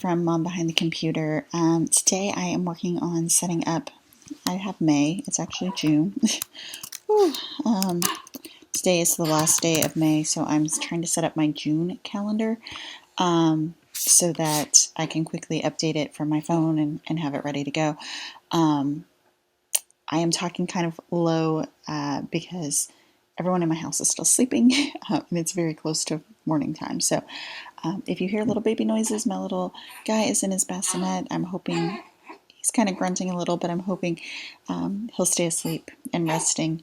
from Mom Behind the Computer. Today I am working on setting up, I have May, it's actually June. Today is the last day of May, so I'm trying to set up my June calendar so that I can quickly update it from my phone and have it ready to go. I am talking kind of low because everyone in my house is still sleeping and it's very close to morning time. So if you hear little baby noises, my little guy is in his bassinet. I'm hoping he's kind of grunting a little, but I'm hoping he'll stay asleep and resting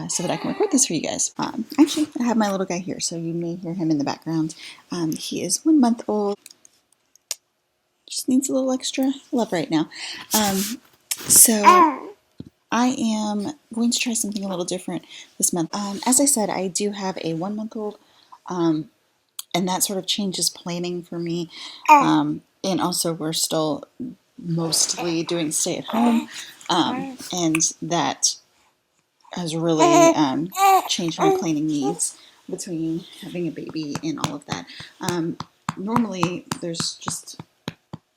so that I can record this for you guys. Actually, I have my little guy here, so you may hear him in the background. He is 1 month old. Just needs a little extra love right now. So I am going to try something a little different this month. As I said, I do have a 1 month old, and that sort of changes planning for me. And also we're still mostly doing stay at home, and that has really changed my planning needs between having a baby and all of that. Normally there's just,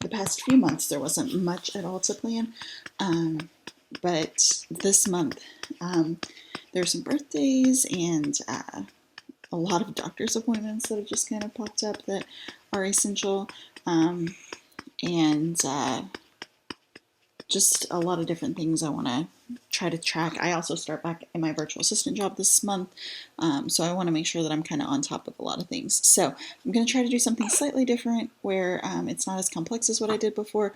the past few months there wasn't much at all to plan. But this month, there's some birthdays and a lot of doctor's appointments that have just kind of popped up that are essential, and just a lot of different things I want to try to track. I also start back in my virtual assistant job this month, so I want to make sure that I'm kind of on top of a lot of things. So I'm going to try to do something slightly different where it's not as complex as what I did before.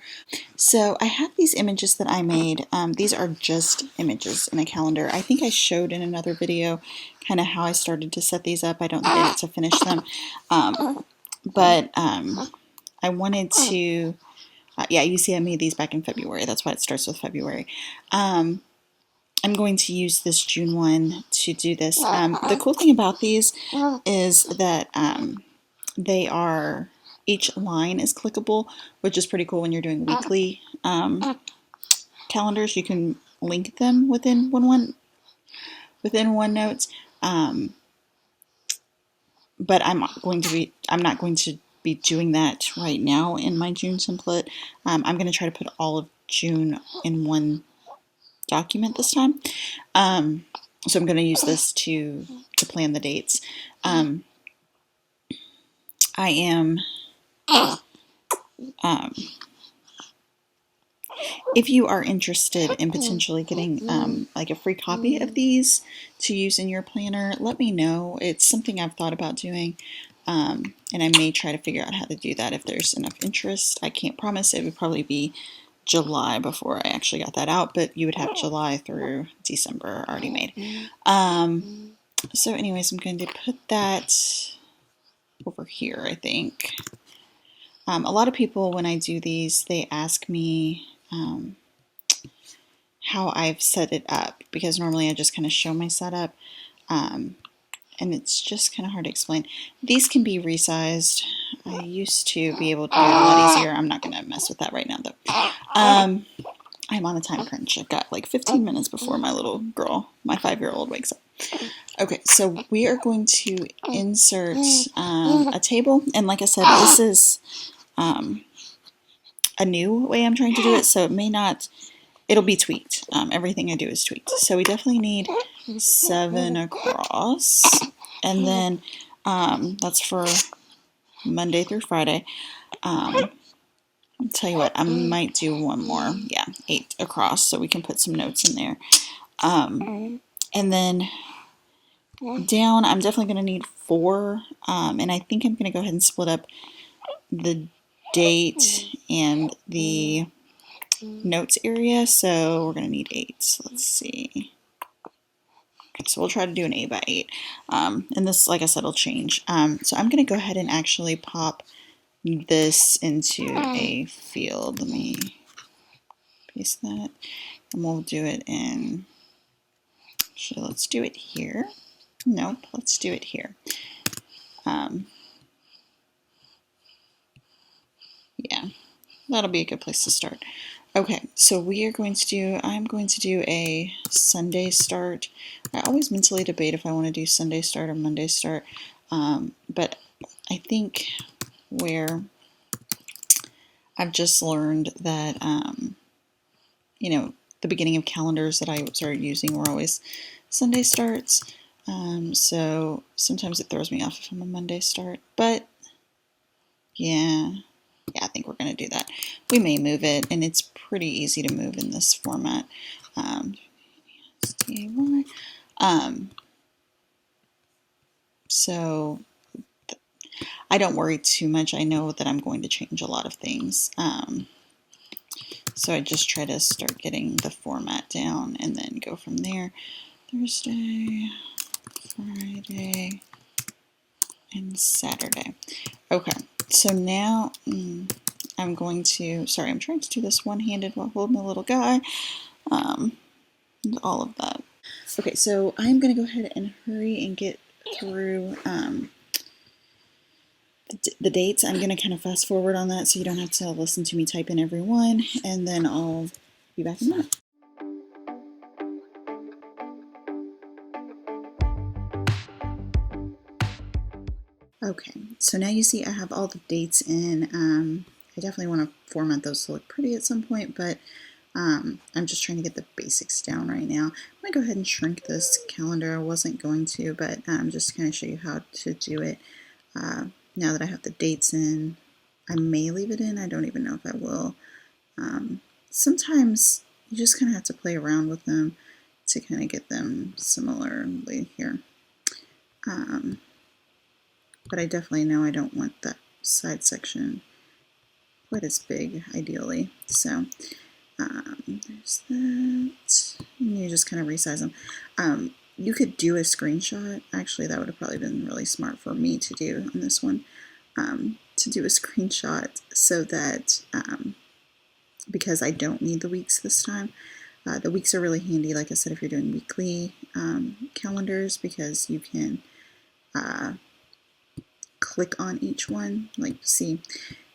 So I have these images that I made. These are just images in a calendar. I think I showed in another video kind of how I started to set these up. I don't think I got to finish them, but I wanted to... yeah, you see I made these back in February. That's why it starts with February. I'm going to use this June one to do this. The cool thing about these is that they are, each line is clickable, which is pretty cool when you're doing weekly calendars. You can link them within OneNote. But I'm not going to be doing that right now in my June template. I'm going to try to put all of June in one document this time. So I'm going to use this to plan the dates. I am, if you are interested in potentially getting like a free copy of these to use in your planner, let me know. It's something I've thought about doing. And I may try to figure out how to do that if there's enough interest. I can't promise. It would probably be July before I actually got that out, but you would have July through December already made. So anyways, I'm going to put that over here, I think. A lot of people, when I do these, they ask me how I've set it up, because normally I just kind of show my setup. And it's just kind of hard to explain. These can be resized. I used to be able to do it a lot easier. I'm not going to mess with that right now, though. I'm on a time crunch. I've got like 15 minutes before my little girl, my 5-year-old, wakes up. Okay, so we are going to insert a table. And like I said, this is a new way I'm trying to do it, so it may not... It'll be tweaked. Everything I do is tweaked. So we definitely need 7 across. And then that's for Monday through Friday. I'll tell you what, I might do one more. Yeah, 8 across, so we can put some notes in there. And then down, I'm definitely going to need 4. And I think I'm going to go ahead and split up the date and the notes area, so we're going to need 8. So let's see. Okay, so we'll try to do an 8 by 8. And this, like I said, will change. So I'm going to go ahead and actually pop this into a field. Let me paste that. And we'll do it in... Actually, let's do it here. Nope, let's do it here. Yeah, that'll be a good place to start. Okay, so we are going to do, I'm going to do a Sunday start. I always mentally debate if I want to do Sunday start or Monday start, but I think where I've just learned that, you know, the beginning of calendars that I started using were always Sunday starts. So sometimes it throws me off if I'm a Monday start. But yeah, I think we're going to do that. We may move it, and it's pretty easy to move in this format. DIY. So I don't worry too much. I know that I'm going to change a lot of things. So I just try to start getting the format down and then go from there. Thursday, Friday, and Saturday. Okay, so now I'm going to, sorry, I'm trying to do this one-handed while holding the little guy, and all of that. Okay, so I'm going to go ahead and hurry and get through the dates. I'm going to kind of fast forward on that so you don't have to listen to me type in every one, and then I'll be back in a minute. Okay, so now you see I have all the dates in. I definitely want to format those to look pretty at some point, but I'm just trying to get the basics down right now. I'm going to go ahead and shrink this calendar. I wasn't going to, but just to kind of show you how to do it. Now that I have the dates in, I may leave it in. I don't even know if I will. Sometimes you just kind of have to play around with them to kind of get them similarly here. But I definitely know I don't want that side section quite as big, ideally. So there's that. And you just kind of resize them. You could do a screenshot. Actually, that would have probably been really smart for me to do on this one. To do a screenshot so that, because I don't need the weeks this time, the weeks are really handy, like I said, if you're doing weekly calendars, because you can click on each one, like see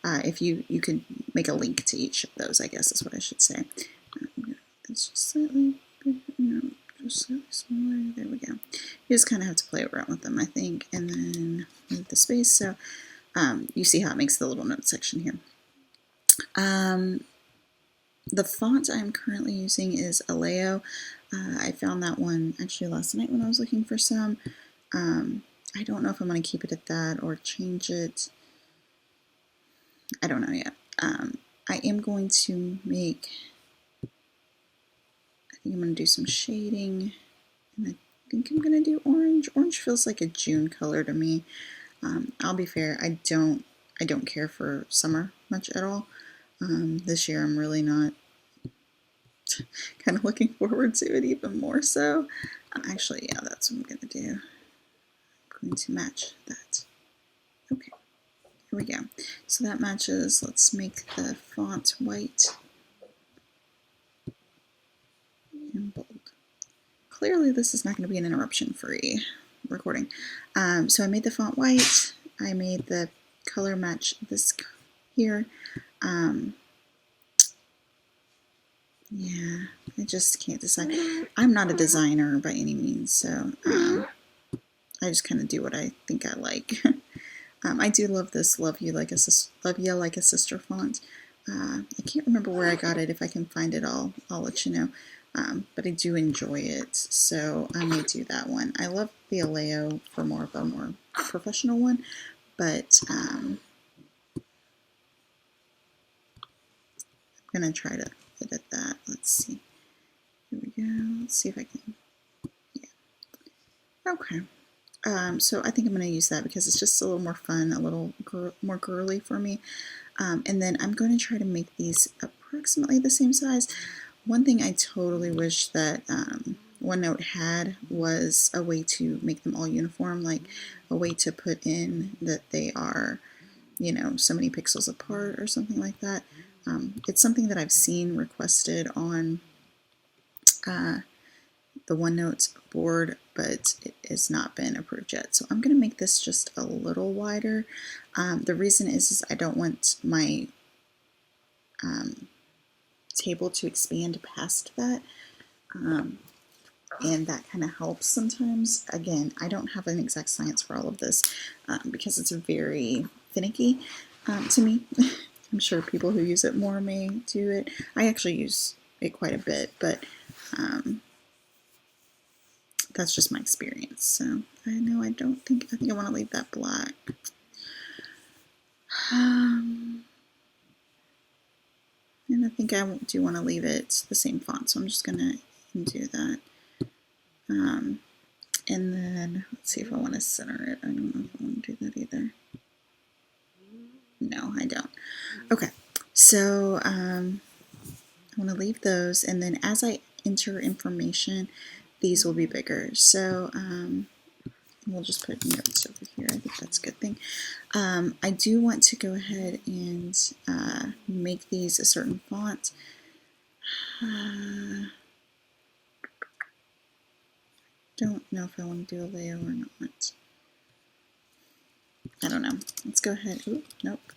if you could make a link to each of those, I guess is what I should say. It's just slightly bigger, no, just slightly smaller. There we go. You just kind of have to play around with them, I think, and then move the space. So you see how it makes the little note section here. The font I'm currently using is Aleo. I found that one actually last night when I was looking for some. I don't know if I'm going to keep it at that or change it. I don't know yet. I am going to make, I think I'm going to do some shading, and I think I'm going to do orange. Orange feels like a June color to me. I'll be fair, I don't care for summer much at all. This year I'm really not kind of looking forward to it even more so. Actually, yeah, that's what I'm going to do. I'm going to match that. Okay, here we go. So that matches. Let's make the font white and bold. Clearly this is not going to be an interruption-free recording. So I made the font white. I made the color match this here. Yeah, I just can't decide. I'm not a designer by any means, so I just kind of do what I think I like. I do love this Love You Like a Sister font. I can't remember where I got it. If I can find it, I'll let you know. But I do enjoy it, so I may do that one. I love the Aleo for more of a more professional one, but I'm gonna try to edit that. Let's see. Here we go. Let's see if I can. Yeah. Okay. So I think I'm going to use that because it's just a little more fun, a little more girly for me. And then I'm going to try to make these approximately the same size. One thing I totally wish that OneNote had was a way to make them all uniform, like a way to put in that they are, you know, so many pixels apart or something like that. It's something that I've seen requested on the OneNote board, but it has not been approved yet. So I'm going to make this just a little wider. The reason is I don't want my table to expand past that. And that kind of helps sometimes. Again, I don't have an exact science for all of this because it's very finicky to me. I'm sure people who use it more may do it. I actually use it quite a bit, but that's just my experience. So I know I think I want to leave that black. And I think I do want to leave it the same font, so I'm just going to do that. And then let's see if I want to center it. I don't know if I want to do that either. No, I don't. Okay, so I want to leave those, and then as I enter information, these will be bigger. So we'll just put notes over here. I think that's a good thing. I do want to go ahead and make these a certain font. Don't know if I want to do a layout or not. I don't know. Let's go ahead. Ooh, nope.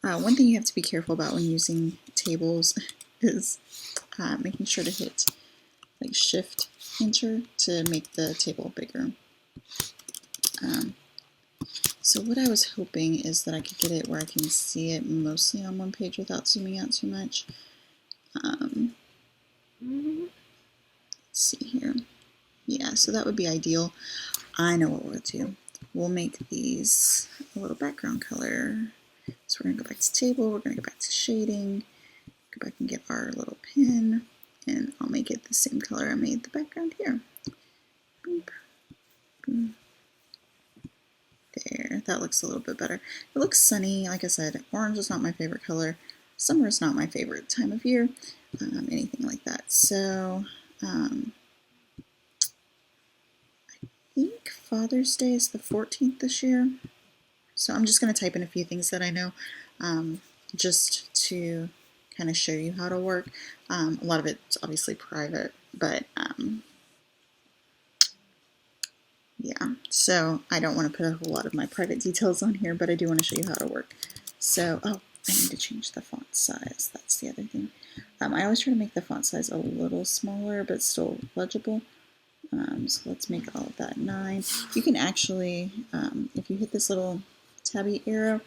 One thing you have to be careful about when using tables is making sure to hit like Shift Enter to make the table bigger. So what I was hoping is that I could get it where I can see it mostly on one page without zooming out too much. Let's see here. Yeah, so that would be ideal. I know what we'll do. We'll make these a little background color. So we're going to go back to table, we're going to go back to shading, go back and get our little pin, and I'll make it the same color I made the background here. Boop, boop. There, that looks a little bit better. It looks sunny. Like I said, orange is not my favorite color. Summer is not my favorite time of year, anything like that. So I think Father's Day is the 14th this year. So I'm just going to type in a few things that I know just to kind of show you how to work. A lot of it's obviously private, but yeah, so I don't want to put a whole lot of my private details on here, but I do want to show you how to work. So, oh, I need to change the font size. That's the other thing. I always try to make the font size a little smaller, but still legible. So let's make all of that 9. You can actually, if you hit this little tabby arrow,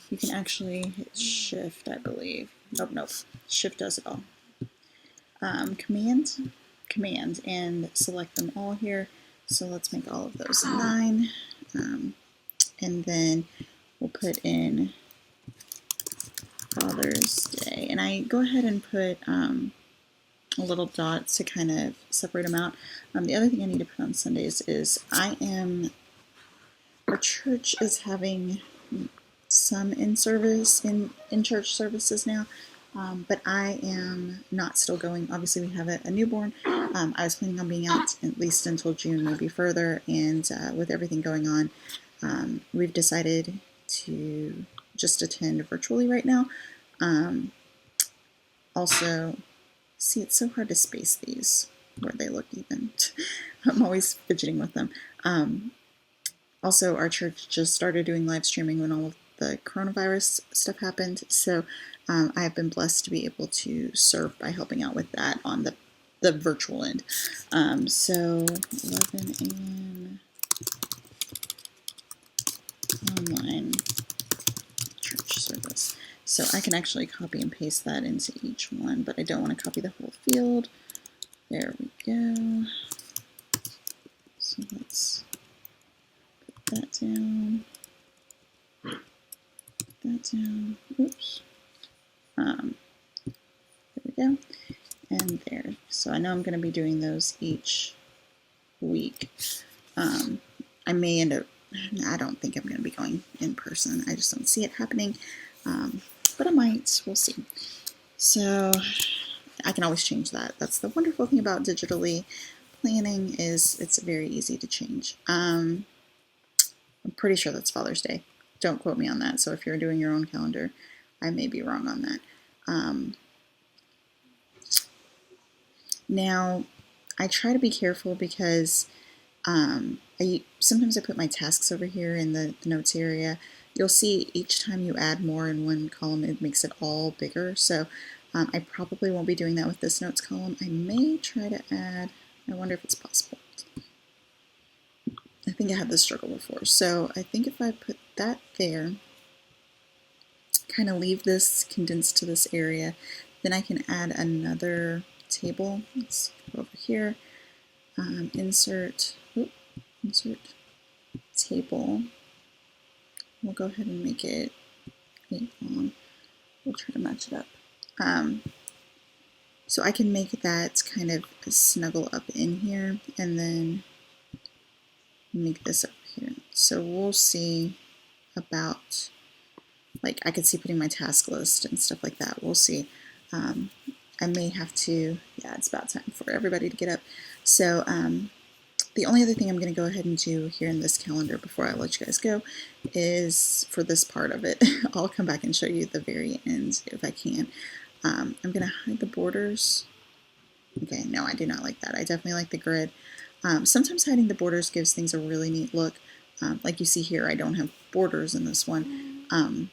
you can actually hit Shift, I believe. Nope. Shift does it all. Command, and select them all here. So let's make all of those 9. And then we'll put in Father's Day. And I go ahead and put a little dot to kind of separate them out. The other thing I need to put on Sundays is our church is having some in-church services now, but I am not still going. Obviously, we have a newborn. I was planning on being out at least until June, maybe further, and with everything going on, we've decided to just attend virtually right now. Also, see, it's so hard to space these where they look even. I'm always fidgeting with them. Also, our church just started doing live streaming when all of the coronavirus stuff happened, so I have been blessed to be able to serve by helping out with that on the virtual end. So 11 a.m. online church service. So I can actually copy and paste that into each one, but I don't want to copy the whole field. There we go. So let's put that down. That down. Oops. There we go. And there. So I know I'm going to be doing those each week. I may end up, I don't think I'm going to be going in person. I just don't see it happening. But I might. We'll see. So I can always change that. That's the wonderful thing about digitally planning is it's very easy to change. I'm pretty sure that's Father's Day. Don't quote me on that. So if you're doing your own calendar, I may be wrong on that. Now, I try to be careful because sometimes I put my tasks over here in the notes area. You'll see each time you add more in one column, it makes it all bigger. So I probably won't be doing that with this notes column. I may try to add, I wonder if it's possible. I think I had this struggle before. So I think if I put that there, kind of leave this condensed to this area. Then I can add another table. Let's go over here, insert table. We'll go ahead and make it 8 long. We'll try to match it up. So I can make that kind of snuggle up in here and then make this over here. So we'll see about, like, I could see putting my task list and stuff like that. We'll see. I may have to, yeah, it's about time for everybody to get up. So the only other thing I'm going to go ahead and do here in this calendar before I let you guys go is for this part of it. I'll come back and show you the very end if I can. I'm going to hide the borders. Okay, no, I do not like that. I definitely like the grid. Sometimes hiding the borders gives things a really neat look. Like you see here, I don't have borders in this one.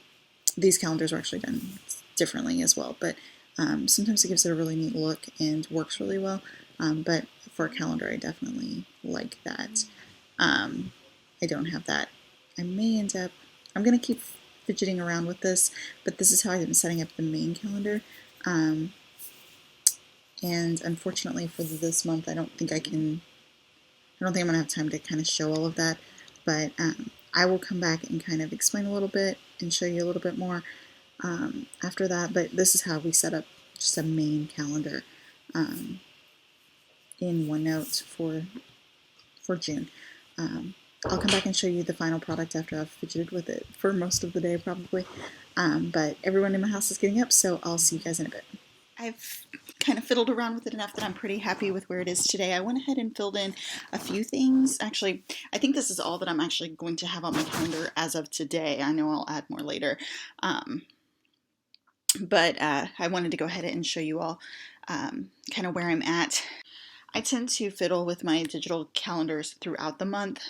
These calendars are actually done differently as well, but sometimes it gives it a really neat look and works really well. But for a calendar, I definitely like that. I don't have that. I may end up, I'm going to keep fidgeting around with this, but this is how I've been setting up the main calendar. And unfortunately for this month, I don't think I'm going to have time to kind of show all of that, but I will come back and kind of explain a little bit and show you a little bit more after that. But this is how we set up just a main calendar in OneNote for June. I'll come back and show you the final product after I've fidgeted with it for most of the day probably. But everyone in my house is getting up, so I'll see you guys in a bit. I've kind of fiddled around with it enough that I'm pretty happy with where it is today. I went ahead and filled in a few things. Actually, I think this is all that I'm actually going to have on my calendar as of today. I know I'll add more later. But I wanted to go ahead and show you all kind of where I'm at. I tend to fiddle with my digital calendars throughout the month,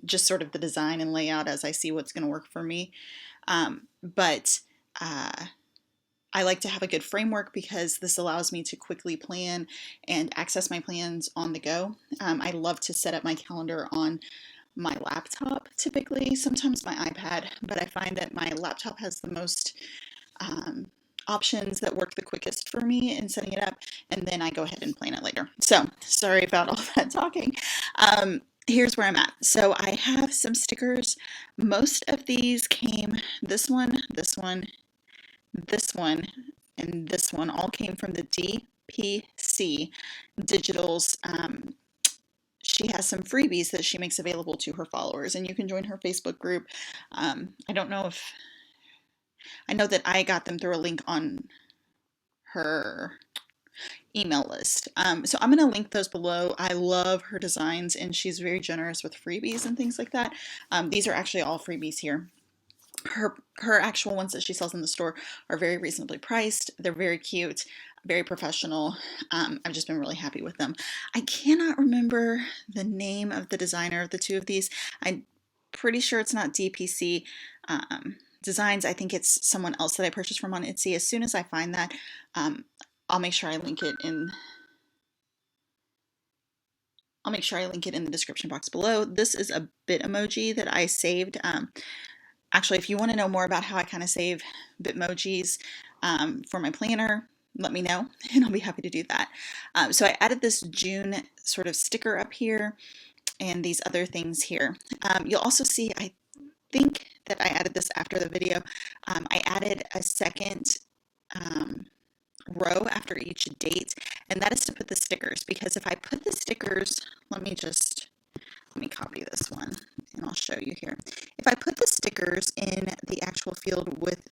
just sort of the design and layout as I see what's going to work for me. But I like to have a good framework because this allows me to quickly plan and access my plans on the go. I love to set up my calendar on my laptop typically, sometimes my iPad, but I find that my laptop has the most options that work the quickest for me in setting it up, and then I go ahead and plan it later. So sorry about all that talking. Here's where I'm at. So I have some stickers. Most of these came, this one, and this one all came from the DPC Digital's. She has some freebies that she makes available to her followers, and you can join her Facebook group. I don't know if, I know that I got them through a link on her email list. So I'm going to link those below. I love her designs, and she's very generous with freebies and things like that. These are actually all freebies here. Her actual ones that she sells in the store are very reasonably priced. They're very cute, very professional. I've just been really happy with them. I cannot remember the name of the designer of the two of these. I'm pretty sure it's not DPC Designs. I think it's someone else that I purchased from on Etsy. As soon as I find that, I'll make sure I link it in the description box below. This is a Bitmoji that I saved. Actually, if you want to know more about how I kind of save Bitmojis for my planner, let me know, and I'll be happy to do that. So I added this June sort of sticker up here and these other things here. You'll also see, I think that I added this after the video. I added a second row after each date, and that is to put the stickers, because if I put the stickers, let me copy this one and I'll show you here. If I put the stickers in the actual field with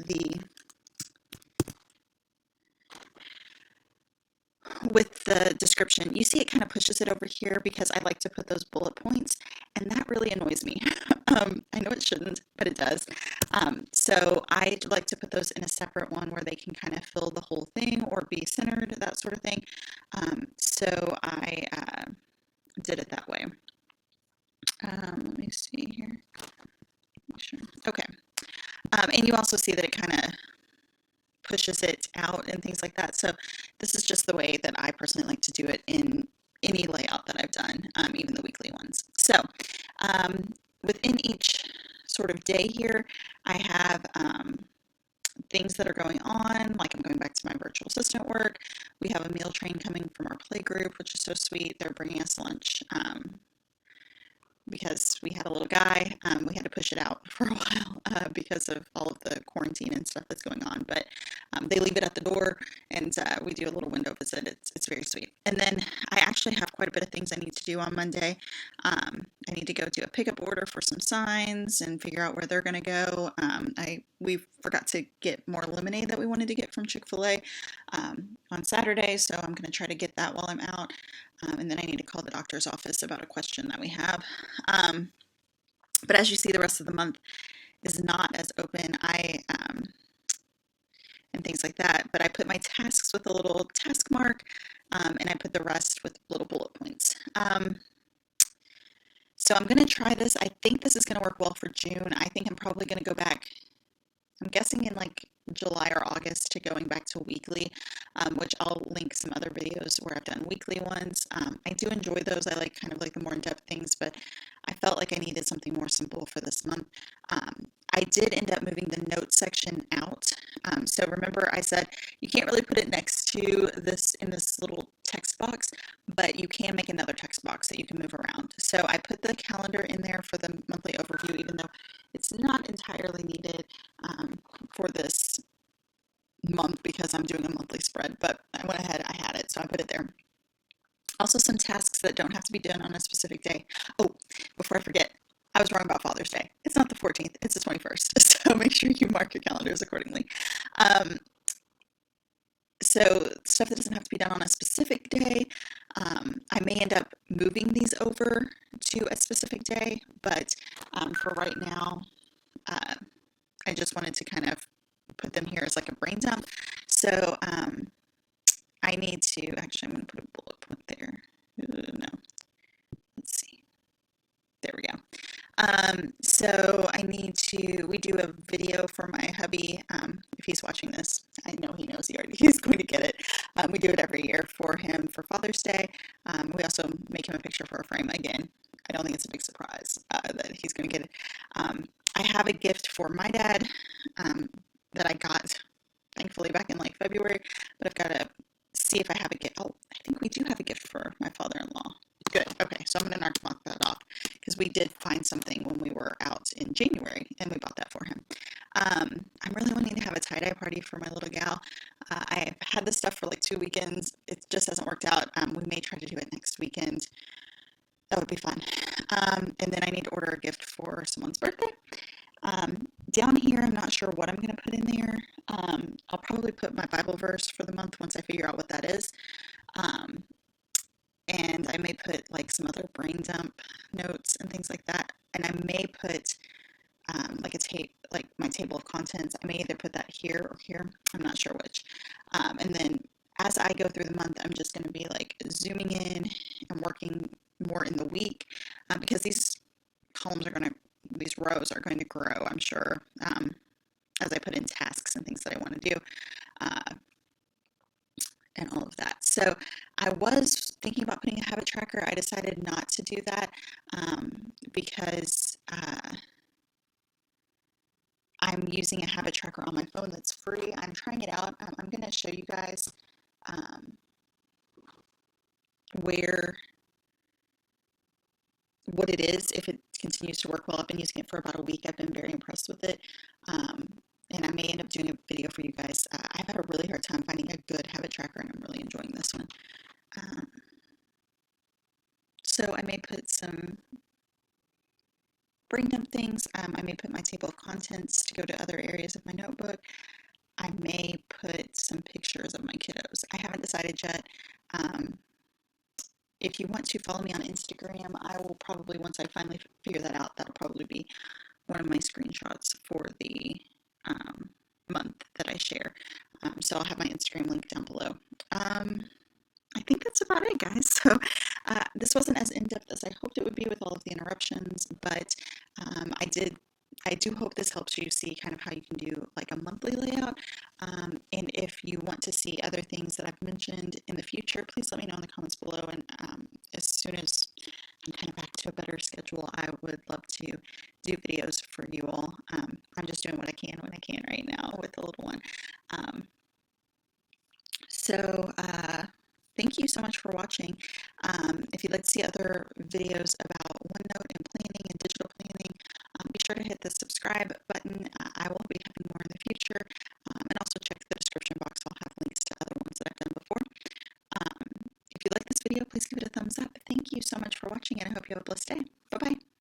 the description, you see it kind of pushes it over here because I like to put those bullet points, and that really annoys me. I know it shouldn't, but it does. So I like to put those in a separate one where they can kind of fill the whole thing or be centered, that sort of thing. So I did it that way. Let me see here. Sure. Okay. And you also see that it kind of pushes it out and things like that. So this is just the way that I personally like to do it in any layout that I've done, even the weekly ones. So within each sort of day here, I have things that are going on, like I'm going back to my virtual assistant work. We have a meal train coming from our play group, which is so sweet. They're bringing us lunch. Because we had a little guy, we had to push it out for a while because of all of the quarantine and stuff that's going on. But they leave it at the door, and we do a little window visit. It's very sweet. And then I actually have quite a bit of things I need to do on Monday. I need to go do a pickup order for some signs and figure out where they're going to go. We forgot to get more lemonade that we wanted to get from Chick-fil-A on Saturday, so I'm going to try to get that while I'm out. And then I need to call the doctor's office about a question that we have. But as you see, the rest of the month is not as open. And things like that. But I put my tasks with a little task mark, and I put the rest with little bullet points. So I'm going to try this. I think this is going to work well for June. I think I'm probably going to go back, I'm guessing in like July or August, to going back to weekly, which I'll link some other videos where I've done weekly ones. I do enjoy those. I like kind of like the more in-depth things, but I felt like I needed something more simple for this month. I did end up moving the notes section out. So remember I said you can't really put it next to this in this little text box, but you can make another text box that you can move around. So I put the calendar in there for the monthly overview, even though it's not entirely needed for this month because I'm doing a monthly spread, but I went ahead, I had it, so I put it there. Also, some tasks that don't have to be done on a specific day. Oh, before I forget, I was wrong about Father's Day. It's not the 14th, it's the 21st, so make sure you mark your calendars accordingly. So stuff that doesn't have to be done on a specific day, I may end up moving these over to a specific day, but for right now, I just wanted to kind of put them here as like a brain dump. So I need to, actually I'm going to put a bullet point there. No, let's see. There we go. So I need to, we do a video for my hubby. If he's watching this, I know he knows he's going to get it. We do it every year for him for Father's Day. We also make him a picture for a frame. Again, I don't think it's a big surprise that he's going to get it. I have a gift for my dad that I got, thankfully, back in like February, but I've got to see if I have a gift. Oh, I think we do have a gift for my father-in-law. Good. Okay, so I'm going to knock that off because we did find something when we were out in January and we bought that for him. I'm really wanting to have a tie-dye party for my little gal. I've had this stuff for like 2 weekends. It just hasn't worked out. We may try to do it next weekend. That would be fun. And then I need to order a gift for someone's birthday. Down here, I'm not sure what I'm going to put in there. I'll probably put my Bible verse for the month once I figure out what that is. And I may put like some other brain dump notes and things like that. And I may put like my table of contents. I may either put that here or here. I'm not sure which. And then as I go through the month, I'm just going to be like zooming in and working more in the week because these rows are going to grow, I'm sure, as I put in tasks and things that I want to do. And all of that. So I was thinking about putting a habit tracker. I decided not to do that because I'm using a habit tracker on my phone that's free. I'm trying it out. I'm going to show you guys what it is if it continues to work well. I've been using it for about a week. I've been very impressed with it. And I may end up doing a video for you guys. I've had a really hard time finding a good habit tracker, and I'm really enjoying this one. So I may put some brain dump things. I may put my table of contents to go to other areas of my notebook. I may put some pictures of my kiddos. I haven't decided yet. If you want to follow me on Instagram, I will probably, once I finally figure that out, that'll probably be one of my screenshots for the month that I share. So I'll have my Instagram link down below. I think that's about it, guys. So this wasn't as in-depth as I hoped it would be with all of the interruptions, but I do hope this helps you see kind of how you can do like a monthly layout. And if you want to see other things that I've mentioned in the future, please let me know in the comments below. And as soon as kind of back to a better schedule, I would love to do videos for you all. I'm just doing what I can when I can right now with the little one. Um, so thank you so much for watching. If you'd like to see other videos about OneNote and planning and digital planning, be sure to hit the subscribe button. I will be having more in the future. And also check the description box. I'll have links to other ones that I've done before. If you like this video, please give it a thumbs up. Thank you so much for watching, and I hope you have a blessed day. Bye-bye.